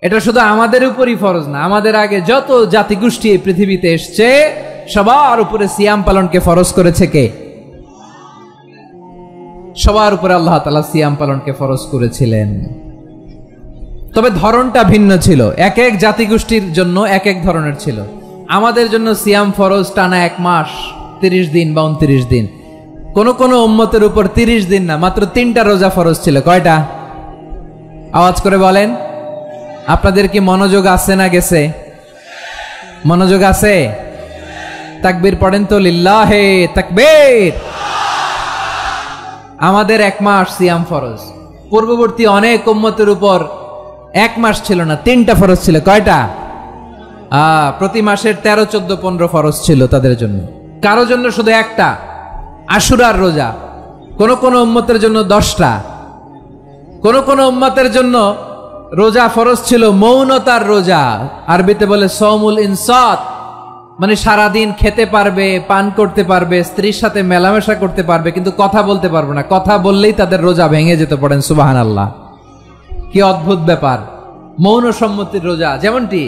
এটা শুধু আমাদের উপরই ফরজ না, আমাদের আগে যত জাতিগোষ্ঠী এই পৃথিবীতে এসছে সবার উপরে সিয়াম পালনকে ফরজ করেছে কে? সবার উপরে আল্লাহ তাআলা সিয়াম পালনকে ফরজ করেছিলেন। তবে ধরনটা ভিন্ন ছিল, এক এক জাতিগোষ্ঠীর জন্য এক এক ধরনের ছিল। আমাদের জন্য সিয়াম ফরজ টানা 1 মাস 30 দিন বা 29 দিন। কোন কোন উম্মতের উপর 30 দিন না, মাত্র 3টা রোজা ফরজ ছিল। কয়টা? আওয়াজ করে বলেন। আপনাদের কি মনোযোগ আছে না গেছে? মনোযোগ আছে? তাকবীর পড়েন তো, লিল্লাহে তাকবীর। আমাদের 1 মাস সিয়াম ফরজ। পূর্ববর্তী অনেক উম্মতের উপর 1 মাস ছিল না, 3টা ফরজ ছিল। কয়টা? প্রতি মাসের 13, 14, 15 ফরজ ছিল তাদের জন্য। কারো জন্য শুধু একটা, আশুরার রোজা। কোন কোন উম্মতের জন্য 10টা। কোন কোন উম্মতের জন্য রোজা ফরজ ছিল মৌনতার রোজা, আরবিতে বলে সওমুল ইনসাত, মানে সারাদিন খেতে পারবে, পান করতে পারবে, স্ত্রীর সাথে মেলামেশা করতে পারবে, কিন্তু কথা বলতে পারবে না। কথা বললেই তাদের রোজা ভেঙে যেত। পড়েন সুবহানাল্লাহ। কি অদ্ভুত ব্যাপার! মৌন সম্মতির রোজা। যেমনটি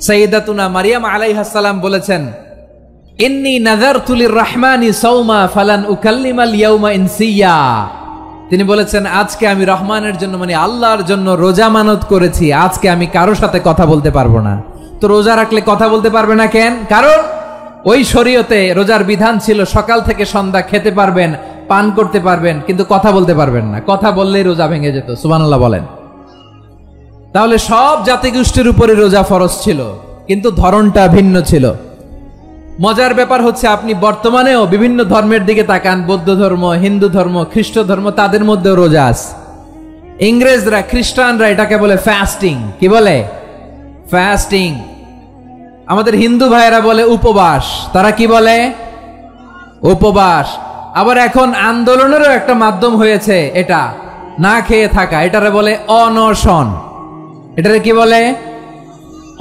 সাইয়্যিদাতুনা মারিয়াম আলাইহাস সালাম বলেছেন, ইন্নী নাযারতু লির-রাহমানি সাওমা ফালান উকাল্লিমাল ইয়াওমা ইনসিয়া। তিনি বলেছেন, আজকে আমি রহমানের জন্য, মানে আল্লাহর জন্য রোজা মানত করেছি, আজকে আমি কারোর সাথে কথা বলতে পারবো না। তো রোজা রাখলে কথা বলতে পারবে না কেন? কারণ ওই শরীয়তে রোজার বিধান ছিল সকাল থেকে সন্ধ্যা খেতে পারবেন, পান করতে পারবেন, কিন্তু কথা বলতে পারবেন না। কথা বললেই রোজা ভেঙে যেত। সুবহানাল্লাহ বলেন। তাহলে সব জাতিগোষ্ঠীর উপরে রোজা ফরজ ছিল, কিন্তু ধরনটা ভিন্ন ছিল। মজার ব্যাপার হচ্ছে, আপনি বর্তমানেও বিভিন্ন ধর্মের দিকে তাকান, বৌদ্ধ ধর্ম, হিন্দু ধর্ম, খ্রিস্ট ধর্ম, তাদের মধ্যেও রোজা আছে। ইংরেজরা, খ্রিস্টানরা এটাকে বলে ফাস্টিং। কি বলে? ফাস্টিং। আমাদের হিন্দু ভাইয়েরা বলে উপবাস। তারা কি বলে? উপবাস। আবার এখন আন্দোলনেরও একটা মাধ্যম হয়েছে এটা, না খেয়ে থাকা। এটারে বলে অনশন। এটারে কি বলে?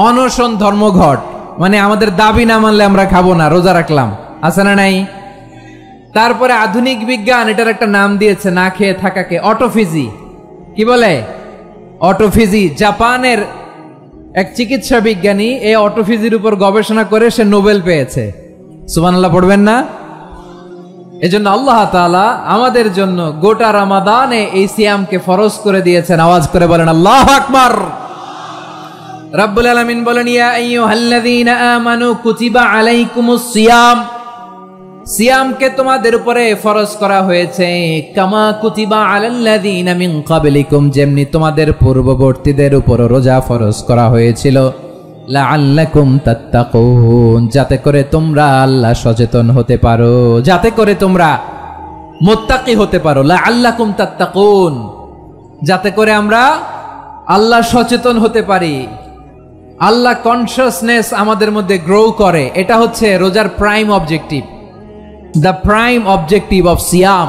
অনশন ধর্মঘট। মানে আমাদের দাবি না মানলে আমরা খাবো না, রোজা রাখলাম। আছে না নাই? তারপরে আধুনিক বিজ্ঞান এটার একটা নাম দিয়েছে না খেয়ে থাকাকে, অটোফিজি। কি বলে? অটোফিজি। জাপানের এক চিকিৎসা বিজ্ঞানী এই অটোফিজির উপর গবেষণা করে সে নোবেল পেয়েছে। সুবহানাল্লাহ পড়বেন না? এজন্য আল্লাহ তাআলা আমাদের জন্য গোটা রমাদানে এই সিয়ামকে ফরজ করে দিয়েছেন। আওয়াজ করে বলেন আল্লাহু আকবার। রাব্বুল আলামিন বলেন, ইয়া আইয়ুহাল্লাযীনা আমানু কুতিবা আলাইকুমুস সিয়াম। সিয়ামকে তোমাদের উপরে ফরজ করা হয়েছে, কামা কুতিবা আলাল্লাযীনা মিন ক্বাবলিকুম, যেমনি তোমাদের পূর্ববর্তীদের উপর রোজা ফরজ করা হয়েছিল, লাআল্লাকুম তাত্তাকুন, যাতে করে তোমরা আল্লাহ সচেতন হতে পারো, যাতে করে তোমরা মুত্তাকি হতে পারো। লাআল্লাকুম তাত্তাকুন, যাতে করে আমরা আল্লাহ সচেতন হতে পারি, আল্লাহ কনসিয়াসনেস আমাদের মধ্যে গ্রো করে। এটা হচ্ছে রোজার prime objective, the prime objective of সিয়াম।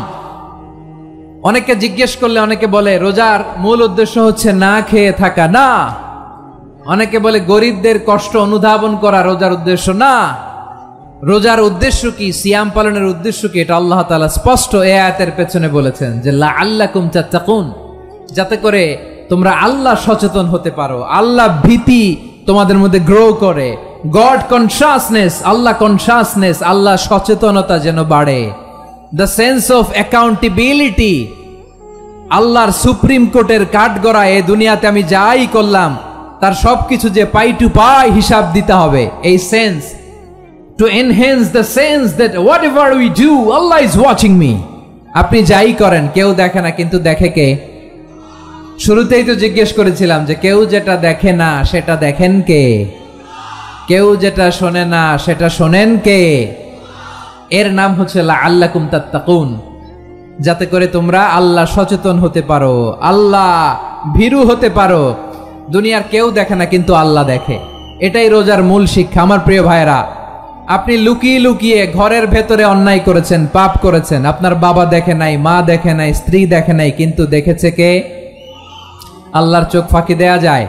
অনেকে জিজ্ঞেস করলে অনেকে বলে রোজার মূল উদ্দেশ্য হচ্ছে না খেয়ে থাকা। না। অনেকে বলে গরিবদের কষ্ট অনুধাবন করা রোজার উদ্দেশ্য। না। রোজার উদ্দেশ্য কি? সিয়াম পালনের উদ্দেশ্য কি? এটা আল্লাহ তাআলা স্পষ্ট এই আয়াতের পেছনে বলেছেন যে লাআল্লাকুম তাত্তাকুন, যাতে করে তোমরা আল্লাহ সচেতন হতে পারো, আল্লাহ ভীতি তোমাদের মধ্যে গ্রো করে, গড কনসিয়াসনেস, আল্লাহ কনসিয়াসনেস, আল্লাহ সচেতনতা যেন বাড়ে, দ্য সেন্স অফ অ্যাকাউন্টেবিলিটি। আল্লাহর সুপ্রিম কোর্টের কাঠগড়া এই দুনিয়াতে আমি যাই করলাম তার সবকিছু যে পাই টু পাই হিসাব দিতে হবে, এই sense, to enhance the sense that what ever we do Allah is watching me. আপনি যাই করেন কেউ দেখে না, কিন্তু দেখে কে? শুরুতেই তো জিজ্ঞেস করেছিলাম যে কেউ যেটা দেখে না সেটা দেখেন কে? কেউ যেটা শোনে না সেটা শোনেন কে? এর নাম হচ্ছে লাআল্লাকুম তাত্তাকুন, যাতে করে তোমরা আল্লাহ সচেতন হতে পারো, আল্লাহ ভীরু হতে পারো। দুনিয়ার কেউ দেখে না, কিন্তু আল্লাহ দেখে। এটাই রোজার মূল শিক্ষা। আমার প্রিয় ভাইরা, আপনি লুকিয়ে লুকিয়ে ঘরের ভেতরে অন্যায় করেছেন, পাপ করেছেন, আপনার বাবা দেখে নাই, মা দেখে নাই, স্ত্রী দেখে নাই, কিন্তু দেখেছে কে? আল্লাহর চোখ ফাঁকি দেয়া যায়?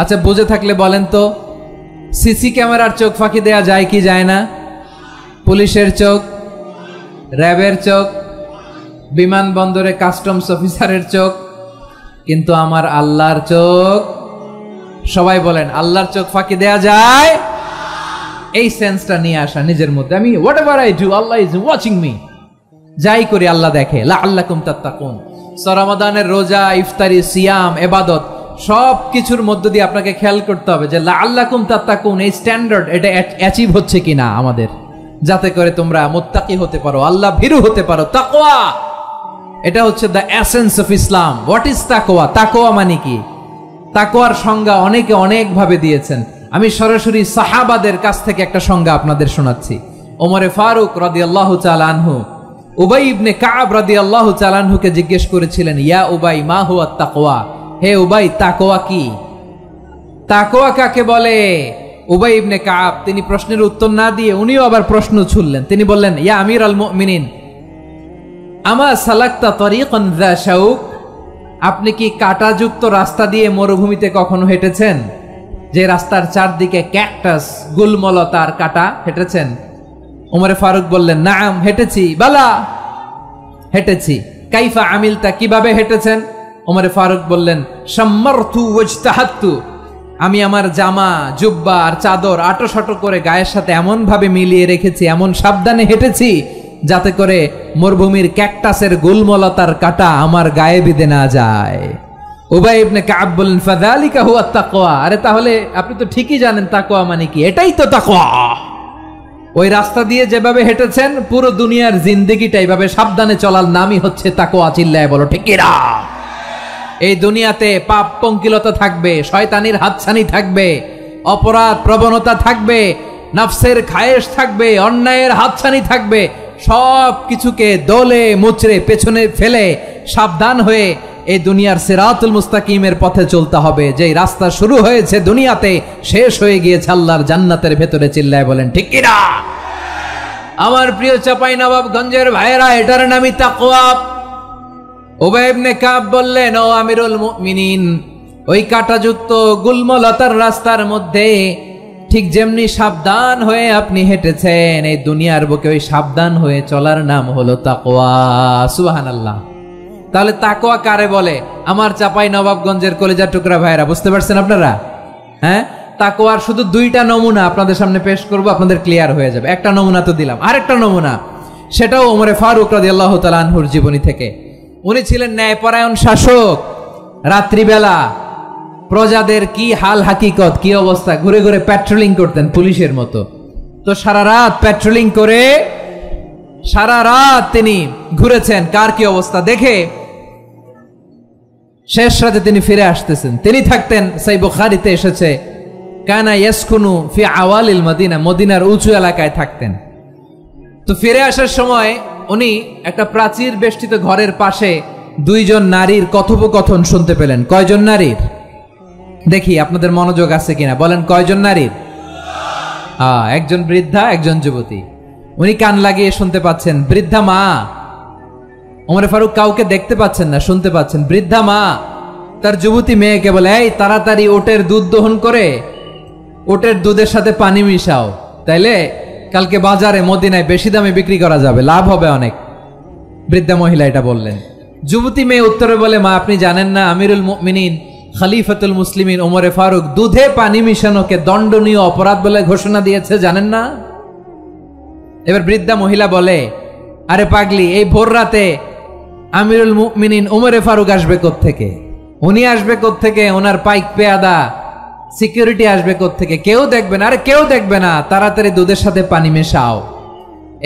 আচ্ছা, বুঝে থাকলে বলেন তো, সিসি ক্যামেরার চোখ ফাঁকি দেয়া যায় কি যায় না? পুলিশের চোখ, র্যাবের চোখ, বিমানবন্দরে কাস্টমস অফিসারের চোখ, কিন্তু আমার আল্লাহর চোখ, সবাই বলেন আল্লাহর চোখ ফাঁকি দেয়া যায়? এই সেন্সটা নিয়ে আসা নিজের মধ্যে, আমি whatever I do Allah is watching me, যাই করি আল্লাহ দেখে। লাআল্লাকুম তাত্তাকুন। রমাদানের রোজা, ইফতারি, সিয়াম, ইবাদত সব কিছুর মধ্য দিয়ে আপনাকে খেয়াল করতে হবে যে লাআল্লাকুম তাত্তাকুন এই স্ট্যান্ডার্ড এটা অ্যাচিভ হচ্ছে কিনা আমাদের, যাতে করে তোমরা মুত্তাকি হতে পারো, আল্লাহ ভীরু হতে পারো। তাকওয়া, এটা হচ্ছে the essence of Islam. What is তাকওয়া? তাকওয়া মানে কি? তাকওয়ার সংজ্ঞা অনেকে অনেক ভাবে দিয়েছেন। আমি সরাসরি সাহাবাদের কাছ থেকে একটা সংজ্ঞা আপনাদের শোনাচ্ছি। ওমরে ফারুক রাদিয়াল্লাহু তাআলা আনহু উবাই ইবনে কাব রাদিয়াল্লাহু তাআলা আনহুকে জিজ্ঞেস করেছিলেন, ইয়া উবাই মা হুয়া তাকওয়া? হে উবাই, তাকওয়া কি? তাকওয়া কাকে বলে? উবাই ইবনে কাব তিনি প্রশ্নের উত্তর না দিয়ে উনিও আবার প্রশ্ন ছুড়লেন। তিনি বললেন, ইয়া আমিরুল মুমিনিন, আমা সালাকতা তরিকান যা শাউক? আপনি কি কাঁটাযুক্ত রাস্তা দিয়ে মরুভূমিতে কখনো হেঁটেছেন? যে রাস্তার চারদিকে ক্যাকটাস, গুলমলতার কাঁটা, হেঁটেছেন? ওমরে ফারুক বললেন, নাম, হেঁটেছি। বালা, হেঁটেছি। কাইফা আমিলতা, কিভাবে হেঁটেছেন? ওমরে ফারুক বললেন, শাম্মারতু ওয়াজতাহাতু, আমি আমার জামা, জুব্বা আর চাদর আটোসাটো করে গায়ের সাথে এমন ভাবে মিলিয়ে রেখেছি, এমন সাবধানে হেঁটেছি যাতে করে মরুভূমির ক্যাকটাসের গুলমলতার কাঁটা আমার গায়ে বিঁধে না যায়। উবাই ইবনে কাব বললেন, ফাযালিকা হুয়া তাকওয়া। আরে তাহলে আপনি তো ঠিকই জানেন তাকওয়া মানে কি, এটাই তো তাকওয়া। ওই রাস্তা দিয়ে যেভাবে হেঁটেছেন পুরো দুনিয়ার জিন্দেগিটা এইভাবে সাবধানে চলার নামই হচ্ছে তাকওয়া। চিল্লায় বলো ঠিক কিনা? এই দুনিয়াতে পাপ পঙ্কিলতা থাকবে, শয়তানির হাতছানি থাকবে, অপরাধ প্রবণতা থাকবে, নফসের খায়েশ থাকবে, অন্যায়ের হাতছানি থাকবে। সব কিছুকে দলে মুচড়ে পেছনে ফেলে সাবধান হয়ে এই দুনিয়ার সিরাতুল মুস্তাকিমের পথে চলতে হবে। যেই রাস্তা শুরু হয়েছে দুনিয়াতে, শেষ হয়ে গিয়েছে আল্লাহর জান্নাতের ভেতরে। চিল্লায় বলেন ঠিক কিনা? আমার প্রিয় চাঁপাইনবাবগঞ্জের ভাইয়েরা, এটার নামই তাকওয়া। উবাই ইবনে কাব বললেন, ও আমিরুল মুমিনিন, ওই কাঁটাযুক্ত গুলমলতার রাস্তার মধ্যে ঠিক যেমনি সাবধান হয়ে আপনি হেঁটেছেন, এই দুনিয়ার বুকে ওই সাবধান হয়ে চলার নাম হলো তাকওয়া। সুবহানাল্লাহ। তাহলে তাকওয়া কারে বলে? আমার চাঁপাইনবাবগঞ্জের কলিজা টুকরা ভাইয়েরা, বুঝতে পারছেন আপনারা? হ্যাঁ, তাকওয়ার শুধু দুইটা নমুনা আপনাদের সামনে পেশ করব, আপনাদের ক্লিয়ার হয়ে যাবে। একটা নমুনা তো দিলাম, আরেকটা নমুনা, সেটাও ওমরে ফারুক রাদিয়াল্লাহু তাআলা আনহুর জীবনী থেকে। উনি ছিলেন ন্যায়পরায়ণ শাসক। রাত্রিবেলা প্রজাদের কি হাল হাকিকত, কি অবস্থা, ঘুরে ঘুরে প্যাট্রোলিং করতেন পুলিশের মতো। তো সারা রাত প্যাট্রোলিং করে সারা রাত তিনি ঘুরেছেন কার কি অবস্থা দেখে। শেষ রাতে তিনি ফিরে আসতেছেন। তিনি থাকতেন, সেই বুখারীতে এসেছে, কানা ইয়াসকুনু ফি আওয়ালিল মদিনা, মদিনার উঁচু এলাকায় থাকতেন। তো ফিরে আসার সময় উনি একটা প্রাচীর বেষ্টিত ঘরের পাশে দুইজন নারীর কথোপকথন শুনতে পেলেন। কয়জন নারীর? দেখি আপনাদের মনোযোগ আছে কিনা, বলেন কয়জন নারীর? একজন বৃদ্ধা, একজন যুবতী। উনি কান লাগিয়ে শুনতে পাচ্ছেন। বৃদ্ধা মা, ওমরে ফারুক কাউকে দেখতে পাচ্ছেন না, শুনতে পাচ্ছেন। বৃদ্ধা মা তার যুবতী মেয়েকে বলে, এই তাড়াতাড়ি ওটের দুধ দহন করে ওটের দুধের সাথে পানি মিশাও, তাইলে কালকে বাজারে মদিনায় বেশি দামে বিক্রি করা যাবে, লাভ হবে অনেক। বৃদ্ধা মহিলা এটা বললেন। যুবতী মেয়ে উত্তরে বলে, মা আপনি জানেন না আমিরুল মুমিনিন খলিফাতুল মুসলিমিন ওমরে ফারুক দুধে পানি মিশানোকে দণ্ডনীয় অপরাধ বলে ঘোষণা দিয়েছে, জানেন না? এবার বৃদ্ধা মহিলা বলে, আরে পাগলি, এই ভোর রাতে আমিরুল মুমিনিন ওমরে ফারুক আসবে কোত্থেকে? উনি আসবে কোত্থেকে? ওনার পাইক পেয়াদা সিকিউরিটি আসবে কোত্থেকে? কেউ দেখবে না। আরে কেউ দেখবে না, তাড়াতাড়ি দুধের সাথে পানি মেশাও।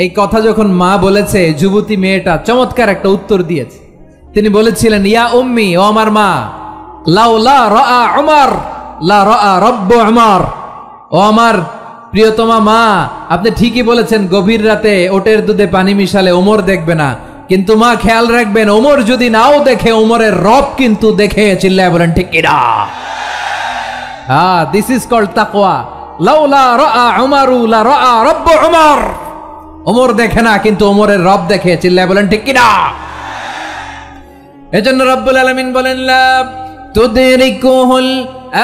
এই কথা যখন মা বলেছে, যুবতী মেয়েটা চমৎকার একটা উত্তর দিয়েছে। তিনি বলেছিলেন, ইয়া উম্মি, ও আমার মা, লাউলা রাআ উমর লা রাআ রব্বু উমর। ও আমার প্রিয়তমা মা, আপনি ঠিকই বলেছেন, গভীর রাতে ওটের দুধে পানি মিশালে ওমর দেখবে না, কিন্তু মা খেয়াল রাখবেন, ওমর যদি নাও দেখে, ওমরের রব কিন্তু দেখে। চিল্লায় বলেন ঠিক কিনা? দিস ইজ কল্ড তাকওয়া। লাউলা রাআ উমরু লা রাআ রব্বু উমর। ওমর দেখে না, কিন্তু ওমরের রব দেখে। চিল্লায় বলেন ঠিক কিনা? এজন্য রব্বুল আলামিন বলেন, লা তুদরিকুহুল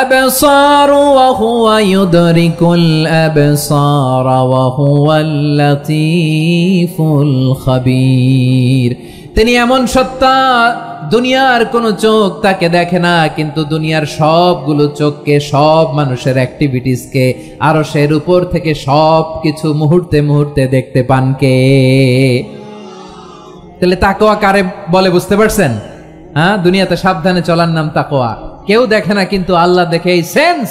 আবসার ওয়া হুয়া ইউদরিকুল আবসার ওয়া হুয়াল লাতীফুল খাবীর। তিনি এমন সত্তা, দুনিয়ার কোনো চোখ তাকে দেখে না, কিন্তু দুনিয়ার সবগুলো চোখকে, সব মানুষের অ্যাক্টিভিটিসকে আরশের উপর থেকে সব কিছু মুহূর্তে মুহূর্তে দেখতে পান কে? তাহলে তাকওয়া কারে বলে বুঝতে পারছেন? হ্যাঁ, দুনিয়াতে সাবধানে চলার নাম তাকওয়া। কেউ দেখে না, কিন্তু আল্লাহ দেখে। এই সেন্স,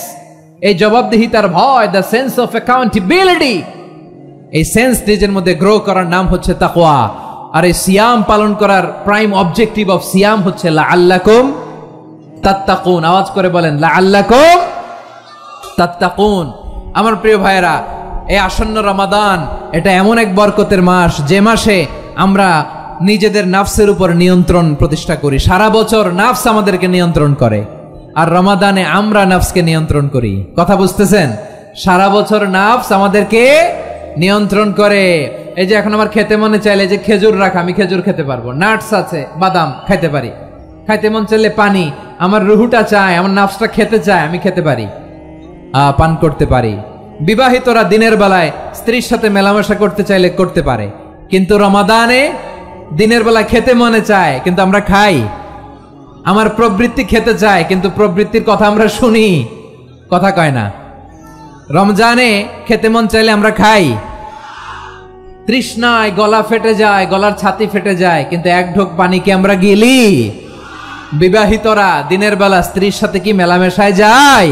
এই জবাবদিহিতার ভয়, দ্য সেন্স অফ অ্যাকাউন্টেবিলিটি, এই সেন্স নিজের মধ্যে গ্রো করার নাম হচ্ছে তাকওয়া। আর এই সিয়াম পালন করার প্রাইম অবজেক্টিভ অফ সিয়াম হচ্ছে লাআল্লাকুম তাত্তাকুন। আওয়াজ করে বলেন লাআল্লাকুম তাত্তাকুন। আমার প্রিয় ভাইয়েরা, এই আসন্ন রমাদান এটা এমন এক বরকতের মাস, যে মাসে আমরা নিজেদের নাফসের উপর নিয়ন্ত্রণ প্রতিষ্ঠা করি। সারা বছর নাফস আমাদেরকে নিয়ন্ত্রণ করে, আর রমাদানে আমরা নাফসকে নিয়ন্ত্রণ করি। কথা বুঝতেছেন? সারা বছর নাফস আমাদেরকে নিয়ন্ত্রণ করে। এই যে এখন আমার খেতে মনে চাইলে যে খেজুর রাখা, আমি খেজুর খেতে পারবো, নাটস আছে, বাদাম খাইতে পারি। খাইতে মন চাইলে পানি, আমার রুহুটা চায়, আমার নাফসটা খেতে চায়, আমি খেতে পারি, পান করতে পারি। বিবাহিতরা দিনের বেলায় স্ত্রীর সাথে মেলামেশা করতে চাইলে করতে পারে, কিন্তু রমাদানে দিনের বেলায় খেতে মনে চায়, কিন্তু আমরা খাই। আমার প্রবৃত্তি খেতে চায়, কিন্তু প্রবৃত্তির কথা আমরা শুনি, কথা কয় না। রমজানে খেতে মন চাইলে আমরা খাই, তৃষ্ণায় গলা ফেটে যায়, গলার ছাতি ফেটে যায়, কিন্তু এক ঢোক পানি কি আমরা গিলি? বিবাহিতরা দিনের বেলা স্ত্রীর সাথে কি মেলামেশায় যায়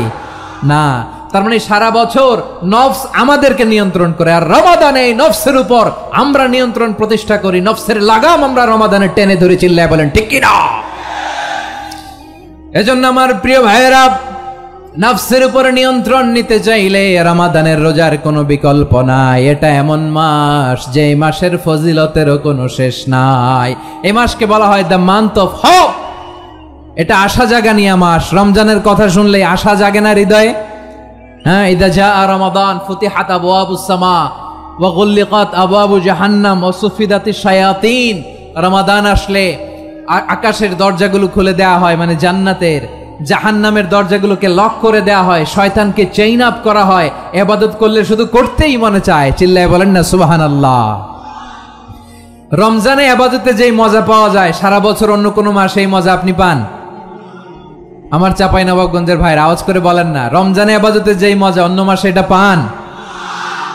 না। তার মানে সারা বছর নফস আমাদেরকে নিয়ন্ত্রণ করে, আর রমাদানে নফসের উপর আমরা নিয়ন্ত্রণ প্রতিষ্ঠা করি। নফসের লাগাম আমরা রমাদানে টেনে ধরে, চিল্লায় বলেন ঠিক কি না? এজন্য আমার প্রিয় ভাইয়েরা, নফসের উপর নিয়ন্ত্রণ নিতে চাইলে রমাদানের রোজার কোনো বিকল্প নাই। এটা এমন মাস, যে মাসের ফজিলতেরও কোনো শেষ নাই। এই মাসকে বলা হয় দ্য মান্থ অফ হোপ। এটা আশা জাগানিয়া মাস। রমজানের কথা শুনলে আশা জাগে না হৃদয়ে? হ্যাঁ, ইদা জাআ রমাদান ফুতিহাত আবওয়াবুস সামা ওয়া গুল্লিকাত আবওয়াবু জাহান্নাম ওয়া সুফিদাতিশ শায়াতিন। রমাদান আসলে আকাশের দরজাগুলো খুলে দেয়া হয়, মানে জান্নাতের। জাহান্নামের দরজাগুলোকে লক করে দেয়া হয়, শয়তানকে চেইন আপ করা হয়। ইবাদত করলে শুধু করতেই মনে চায়, চিল্লায় বলেন না সুবহানাল্লাহ। রমজানে ইবাদতে যেই মজা পাওয়া যায়, সারা বছর অন্য কোনো মাসে এই মজা আপনি পান? আমার চাঁপাইনবাবগঞ্জের ভাইরা আওয়াজ করে বলেন না, রমজানে ইবাদতে যেই মজা অন্য মাসে এটা পান?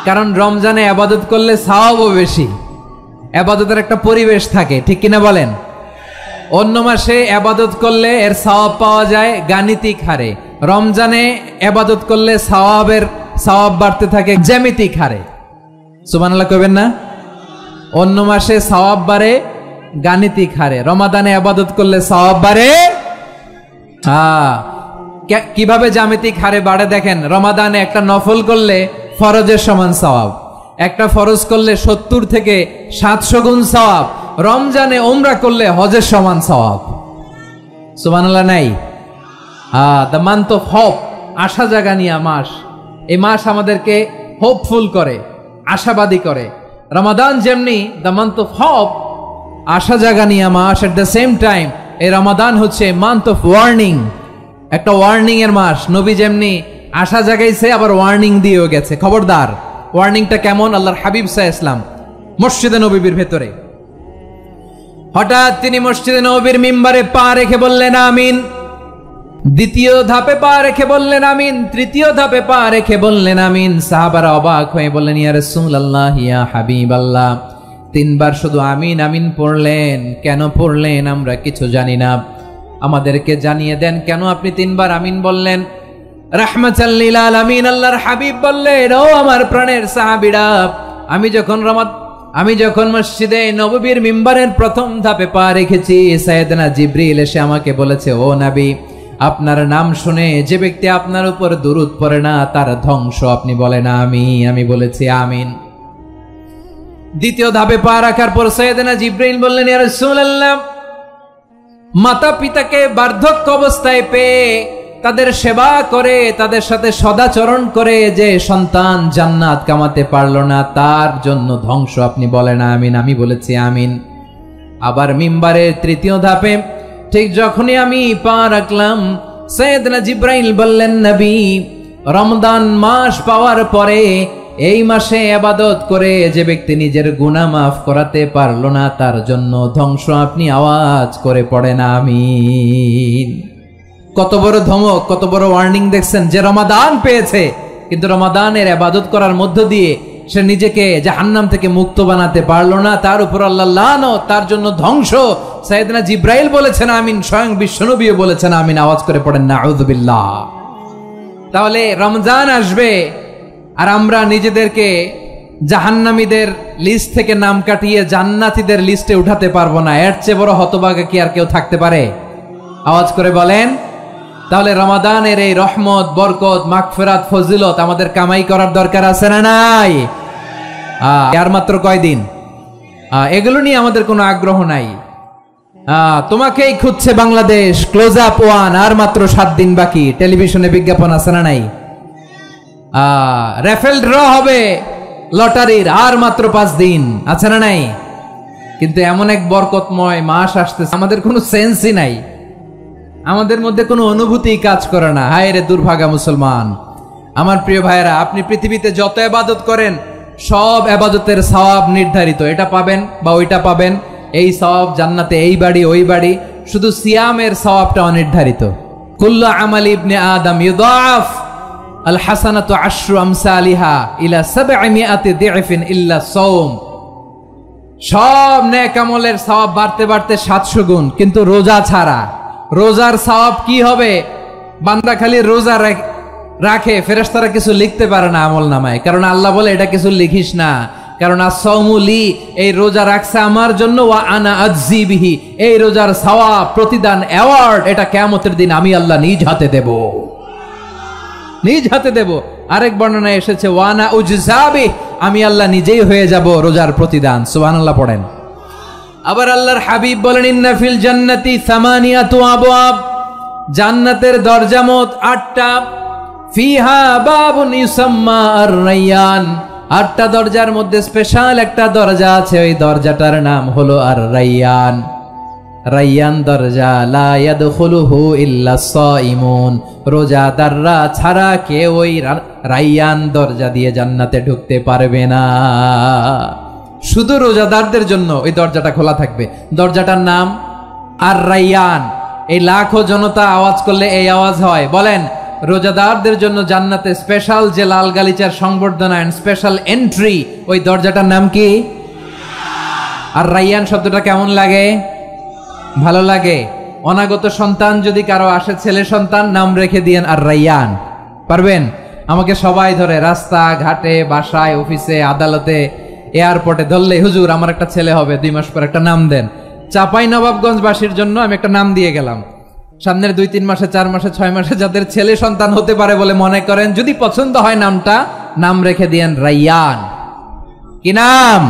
কারণ রমজানে ইবাদত করলে সওয়াবও বেশি, ইবাদতের একটা পরিবেশ থাকে, ঠিক কিনা বলেন? অন্য মাসে ইবাদত করলে এর সওয়াব পাওয়া যায় গাণিতিক হারে, রমজানে ইবাদত করলে সওয়াব বাড়তে থাকে জ্যামিতিক হারে। সুবহানাল্লাহ কইবেন না? অন্য মাসে সওয়াব বাড়ে গাণিতিক হারে, রমাদানে ইবাদত করলে সওয়াব বাড়ে। কিভাবে জ্যামিতিক হারে বাড়ে দেখেন, রমাদানে একটা নফল করলে ফরজের সমান সওয়াব, একটা ফরজ করলে 70 থেকে 700 গুণ সওয়াব, রমজানে উমরা করলে হজের সমান সওয়াব। সুবহানাল্লাহ নাই? দ্য মান্থ অফ হোপ, আশা জাগানিয়া মাস। এই মাস আমাদেরকে হোপফুল করে, আশাবাদী করে। রমাদান যেমনি দ্য মান্থ অফ হোপ, আশা জাগানিয়া মাস, এট দ্য সেম টাইম এই রমাদান হচ্ছে মান্থ অফ ওয়ার্নিং, একটা ওয়ার্নিং এর মাস। নবী যেমনি আশা জাগাইছে, আবার ওয়ার্নিং দিয়েও গেছে, খবরদার। ওয়ার্নিংটা কেমন? আল্লাহর হাবিব সাল্লাল্লাহু আলাইহি ওয়াসাল্লাম মসজিদে নববীর ভেতরে, হঠাৎ তিনি মসজিদে নববীর মিম্বারে পা রেখে বললেন আমিন। দ্বিতীয় ধাপে পা রেখে বললেন আমিন, তৃতীয় ধাপে পা রেখে বললেন আমিন। সাহাবারা অবাক হয়ে বললেন, ইয়া রাসূলুল্লাহ, ইয়া হাবিবাল্লাহ, 3 বার শুধু আমিন আমিন পড়লেন, কেন পড়লেন আমরা কিছু জানি না, আমাদেরকে জানিয়ে দেন কেন আপনি 3 বার আমিন বললেন। রাহমাতাল লিল আলামিন আল্লাহর হাবিব বললেন, ও আমার প্রাণের সাহাবীরা, আমি যখন মসজিদে নববীর মিম্বারের প্রথম ধাপে পা রেখেছি, সাইয়েদনা জিবরিল এসে আমাকে বলেছে, ও নবী, আপনার নাম শুনে যে ব্যক্তি আপনার উপর দুরূদ পড়ে না তার ধ্বংস আপনি বলেন আমি বলেছি আমিন। দ্বিতীয় ধাপে পা রাখার পর সাইয়েদনা জিবরিল বললেন, ইয়া রাসূলুল্লাহ, মাতা পিতাকে বার্ধক্য অবস্থায় পেয়ে তাদের সেবা করে, তাদের সাথে সদাচরণ করে যে সন্তান জান্নাত কামাতে পারলো না, তার জন্য ধ্বংস আপনি বলেন আমিন। আমি বলেছি আমিন। আবার মিম্বারের তৃতীয় ধাপে ঠিক যখনই আমি পা রাখলাম, সাইয়েদনা জিবরাইল বললেন, নবী, রমজান মাস পাওয়ার পরে এই মাসে ইবাদত করে যে ব্যক্তি নিজের গুনাহ মাফ করাতে পারলো না, তার জন্য ধ্বংস আপনি আওয়াজ করে পড়েন আমিন। কত বড় ধমক, কত বড় ওয়ার্নিং দেখছেন, যে রমাদান পেয়েছে কিন্তু রমাদানের ইবাদত করার মধ্য দিয়ে সে নিজেকে জাহান্নাম থেকে মুক্ত বানাতে পারলো না, তার উপর আল্লাহ লানত, তার জন্য ধ্বংস। সাইয়েদনা জিব্রাইল বলেছেন আমিন, স্বয়ং বিশ্বনবীও বলেছেন আমিন। আওয়াজ করে পড়েন নাউযুবিল্লাহ। তাহলে রমজান আসবে আর আমরা নিজেদেরকে জাহান্নামীদের লিস্ট থেকে নাম কাটিয়ে জান্নাতীদের লিস্টে উঠাতে পারবো না। এর চেয়ে বড় হতভাগা কি আর কেউ থাকতে পারে? আওয়াজ করে বলেন। তাহলে রমাদানের এই রহমত, বরকত, মাগফিরাত, ফজিলত আমাদের কামাই করার দরকার আছে না নাই? আর মাত্র কয়দিন, এগুলো নিয়ে আমাদের কোনো আগ্রহ নাই। তোমাকেই খুঁজছে বাংলাদেশ, ক্লোজ আপ ওয়ান, আর মাত্র 7 দিন বাকি। টেলিভিশনে বিজ্ঞাপন আছে না নাই? রেফেল ড্র হবে লটারির, আর মাত্র 5 দিন, আছে না নাই? কিন্তু এমন এক বরকতময় মাস আসতেছে, আমাদের কোনো সেন্সই নাই, আমাদের মধ্যে কোনো অনুভূতি কাজ করে না। হায় রে দুর্ভাগা মুসলমান। আমার প্রিয় ভাইয়েরা, আপনি পৃথিবীতে যত ইবাদত করেন সব ইবাদতের সওয়াব নির্ধারিত, এটা পাবেন বা ওইটা পাবেন, এই সওয়াব জান্নাতে, এই বাড়ি ওই বাড়ি। শুধু সিয়ামের সওয়াবটা অনির্ধারিত। কুল্লু আমাল ইবনে আদম ইউদাফ আল হাসানাতু আশরু আমসালিহা ইলা 700 দি'ফিন ইল্লা সাওম। সব নেক আমলের সওয়াব বাড়তে বাড়তে 700 গুণ, কিন্তু রোজা ছাড়া। রোজার সওয়াব কি হবে? বান্দা খালি রোজা রাখে, ফেরেশতারা কিছু লিখতে পারে না আমল নামায়, কারণ আল্লাহ বলে এটা কিছু লিখিস না, কারণ as-সাওমু লি, এই রোজা রাখছে আমার জন্য, ওয়া আনা আজজি বিহি, এই রোজার সওয়াব, প্রতিদান, অ্যাওয়ার্ড, এটা কিয়ামতের দিন আমি আল্লাহ নিজ হাতে দেব, নিজ হাতে দেব। আরেক বর্ণনায় এসেছে ওয়া আনা উজজা বিহি, আমি আল্লাহ নিজেই হয়ে যাব রোজার প্রতিদান। সুবহানাল্লাহ পড়েন। আবার আল্লাহর হাবিব বলেন ইন্না ফিল জান্নাতি 8 আবওয়াব, জান্নাতের দরজা মোট 8টা। ফিহা বাবুন ইউসাম্মা আর-রায়্যান, 8টা দরজার মধ্যে স্পেশাল একটা দরজা আছে, ওই দরজাটার নাম হলো আর-রায়্যান। রায়্যান দরজা, লা ইয়াদখুলুহু ইল্লা সাইমুন, রোজাদাররা ছাড়া কেউ ওই রায়্যান দরজা দিয়ে জান্নাতে ঢুকতে পারবে না। শুধু রোজাদারদের জন্য ওই দরজাটা খোলা থাকবে। দরজাটার নাম আর-রায়্যান। এই লাখো জনতা আওয়াজ করলে এই আওয়াজ হয়, বলেন রোজাদারদের জন্য জান্নাতে স্পেশাল যে লাল গালিচার সংবর্ধনা এন্ড স্পেশাল এন্ট্রি, ওই দরজাটার নাম কি? আর-রায়্যান শব্দটা কেমন লাগে? ভালো লাগে। অনাগত সন্তান যদি কারো আসে, ছেলে সন্তান, নাম রেখে দিয়েন আর-রায়্যান। পারবেন? আমাকে সবাই ধরে রাস্তা ঘাটে, বাসায়, অফিসে, আদালতে, এয়ারপোর্টে ধরলে, হুজুর আমার একটা ছেলে হবে 2 মাস পর, একটা নাম দেন। চাপাই নবাবগঞ্জবাসীর জন্য আমি একটা নাম দিয়ে গেলাম। সামনের 2-3 মাসে, 4 মাসে, 6 মাসে যাদের ছেলে সন্তান হতে পারে বলে মনে করেন, যদি পছন্দ হয় নামটা, নাম রেখে দিয়েন রায়্যান। কি নাম?